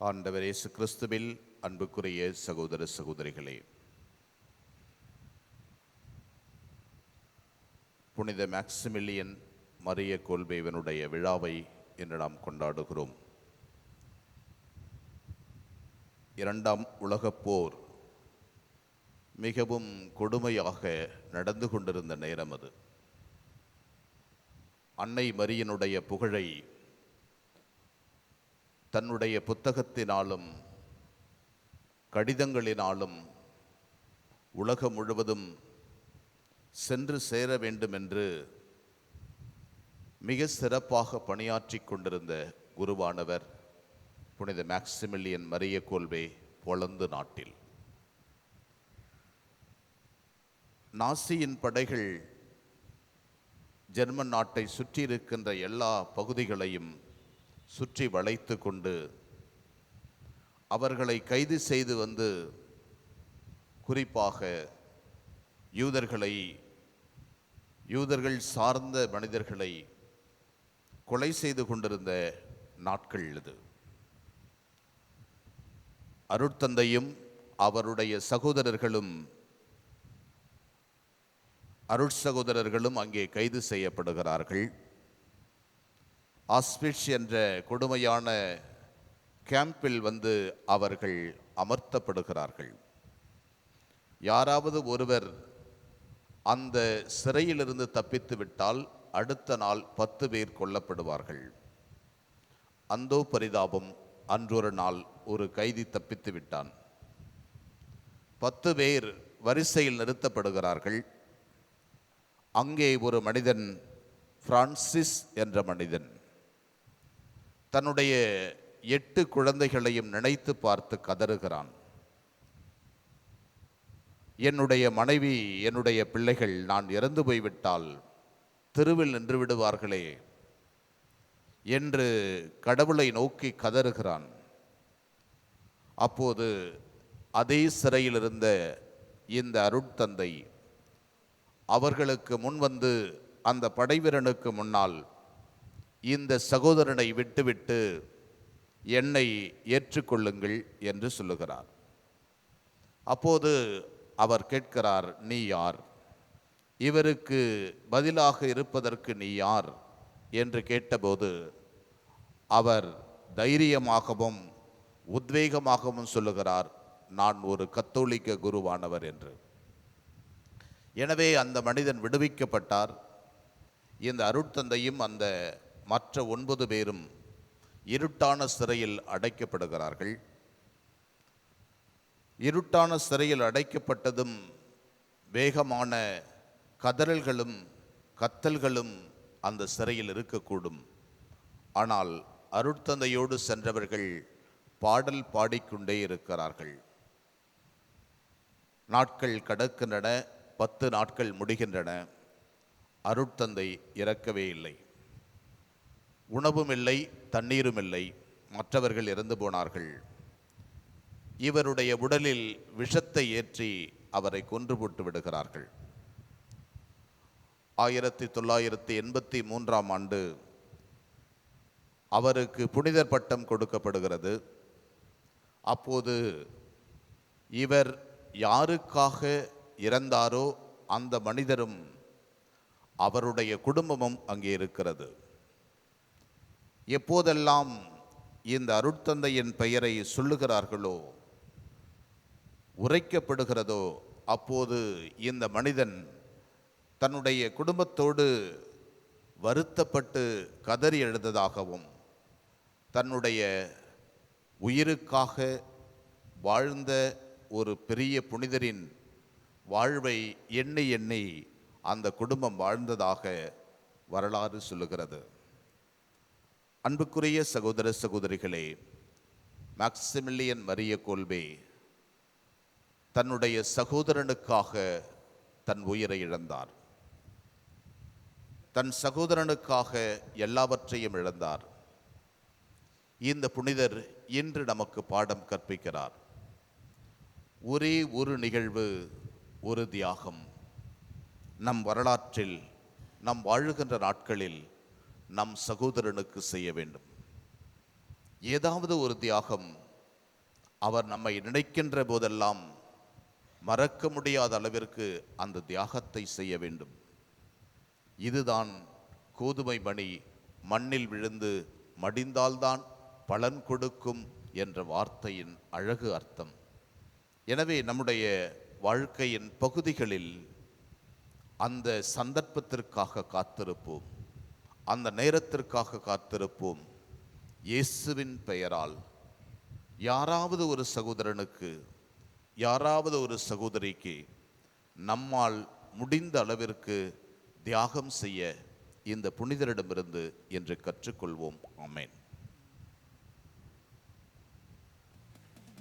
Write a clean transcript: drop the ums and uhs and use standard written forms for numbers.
ஆண்டவர் இயேசு கிறிஸ்துவில் அன்புக்குரிய சகோதர சகோதரிகளே, புனித மேக்சிமிலியன் மரிய கோல்பேவனுடைய விழாவை இன்று நாம் கொண்டாடுகிறோம். இரண்டாம் உலகப் போர் மிகவும் கொடுமையாக நடந்து கொண்டிருந்த நேரம் அது. அன்னை மரியனுடைய புகழை தன்னுடைய புத்தகத்தினாலும் கடிதங்களினாலும் உலகம் முழுவதும் சென்று சேர வேண்டும் என்று மிக சிறப்பாக பணியாற்றி கொண்டிருந்த குருவானவர் புனித மேக்சிமிலியன் மரிய கோல்பே போலந்து நாட்டில். நாசியின் படைகள் ஜெர்மன் நாட்டை சுற்றி இருக்கின்ற எல்லா பகுதிகளையும் சுற்றி வளைத்து கொண்டு அவர்களை கைது செய்து வந்து குறிப்பாக யூதர்கள் சார்ந்த மனிதர்களை கொலை செய்து கொண்டிருந்த நாட்கள் இது. அருட்தந்தையும் அவருடைய அருட்சகோதரர்களும் அங்கே கைது செய்யப்படுகிறார்கள். ஆஸ்பிட்ஸ் என்ற கொடுமையான கேம்பில் வந்து அவர்கள் அமர்த்தப்படுகிறார்கள். யாராவது ஒருவர் அந்த சிறையிலிருந்து தப்பித்து விட்டால் அடுத்த நாள் 10 பேர் கொல்லப்படுவார்கள். அந்தோ பரிதாபம், அன்றொரு நாள் ஒரு கைதி தப்பித்து விட்டான். 10 பேர் வரிசையில் நிறுத்தப்படுகிறார்கள். அங்கே ஒரு மனிதன், பிரான்சிஸ் என்ற மனிதன், தன்னுடைய 8 குழந்தைகளையும் நினைத்து பார்த்து கதறுகிறான். என்னுடைய மனைவி, என்னுடைய பிள்ளைகள் நான் இறந்து போய்விட்டால் தெருவில் நின்று விடுவார்களே என்று கடவுளை நோக்கி கதறுகிறான். அப்போது அதே சிறையில் இருந்த இந்த அருட்தந்தை அவர்களுக்கு முன் வந்து அந்த படைவீரனுக்கு முன்னால் இந்த சகோதரனை விட்டுவிட்டு என்னை ஏற்றுக்கொள்ளுங்கள் என்று சொல்லுகிறார். அப்போது அவர் கேட்கிறார், நீ யார்? இவருக்கு பதிலாக இருப்பதற்கு நீ யார் என்று கேட்டபோது அவர் தைரியமாகவும் உத்வேகமாகவும் சொல்லுகிறார், நான் ஒரு கத்தோலிக்க குருவானவர் என்று. எனவே அந்த மனிதன் விடுவிக்கப்பட்டார். இந்த அருட்தந்தையும் அந்த மற்ற 9 பேரும் இருட்டான சிறையில் அடைக்கப்படுகிறார்கள். இருட்டான சிறையில் அடைக்கப்பட்டதும் வேகமான கதறல்களும் கத்தல்களும் அந்த சிறையில் இருக்கக்கூடும். ஆனால் அருட்தந்தையோடு சென்றவர்கள் பாடல் பாடிக்கொண்டே இருக்கிறார்கள். நாட்கள் கடக்கின்றன, 10 நாட்கள் முடிகின்றன. அருட்தந்தை இறக்கவே இல்லை. உணவும் இல்லை, தண்ணீரும் இல்லை. மற்றவர்கள் இறந்து போனார்கள். இவருடைய உடலில் விஷத்தை ஏற்றி அவரை கொன்று போட்டு விடுகிறார்கள். 1983ஆம் ஆண்டு அவருக்கு புனிதர் பட்டம் கொடுக்கப்படுகிறது. அப்போது இவர் யாருக்காக இறந்தாரோ அந்த மனிதரும் அவருடைய குடும்பமும் அங்கே இருக்கிறது. எப்போதெல்லாம் இந்த அருட்தந்தையின் பெயரை சொல்லுகிறார்களோ, உரைக்கப்படுகிறதோ, அப்போது இந்த மனிதன் தன்னுடைய குடும்பத்தோடு வருத்தப்பட்டு கதறி எழுந்ததாகவும், தன்னுடைய உயிருக்காக வாழ்ந்த ஒரு பெரிய புனிதரின் வாழ்வை எண்ணி எண்ணி அந்த குடும்பம் வாழ்ந்ததாக வரலாறு சொல்லுகிறது. அன்புக்குரிய சகோதர சகோதரிகளே, மேக்சிமிலியன் மரிய கோல்பே தன்னுடைய சகோதரனுக்காக தன் உயிரை இழந்தார். தன் சகோதரனுக்காக எல்லாவற்றையும் இழந்தார். இந்த புனிதர் இன்று நமக்கு பாடம் கற்பிக்கிறார். ஒரே ஒரு நிகழ்வு, ஒரு தியாகம் நம் வரலாற்றில், நம் வாழுகின்ற நாட்களில் நம் சகோதரனுக்கு செய்ய வேண்டும். ஏதாவது ஒரு தியாகம் அவர் நம்மை நினைக்கின்ற போதெல்லாம் மறக்க முடியாத அளவிற்கு அந்த தியாகத்தை செய்ய வேண்டும். இதுதான் கோதுமை மணி மண்ணில் விழுந்து மடிந்தால்தான் பலன் கொடுக்கும் என்ற வார்த்தையின் அழகு அர்த்தம். எனவே நம்முடைய வாழ்க்கையின் பகுதிகளில் அந்த சந்தர்ப்பத்திற்காக காத்திருப்போம், அந்த நேரத்திற்காக காத்திருப்போம். இயேசுவின் பெயரால் யாராவது ஒரு சகோதரனுக்கு, யாராவது ஒரு சகோதரிக்கு நம்மால் முடிந்த அளவிற்கு தியாகம் செய்ய இந்த புனிதரிடமிருந்து என்று கற்றுக்கொள்வோம். ஆமென்.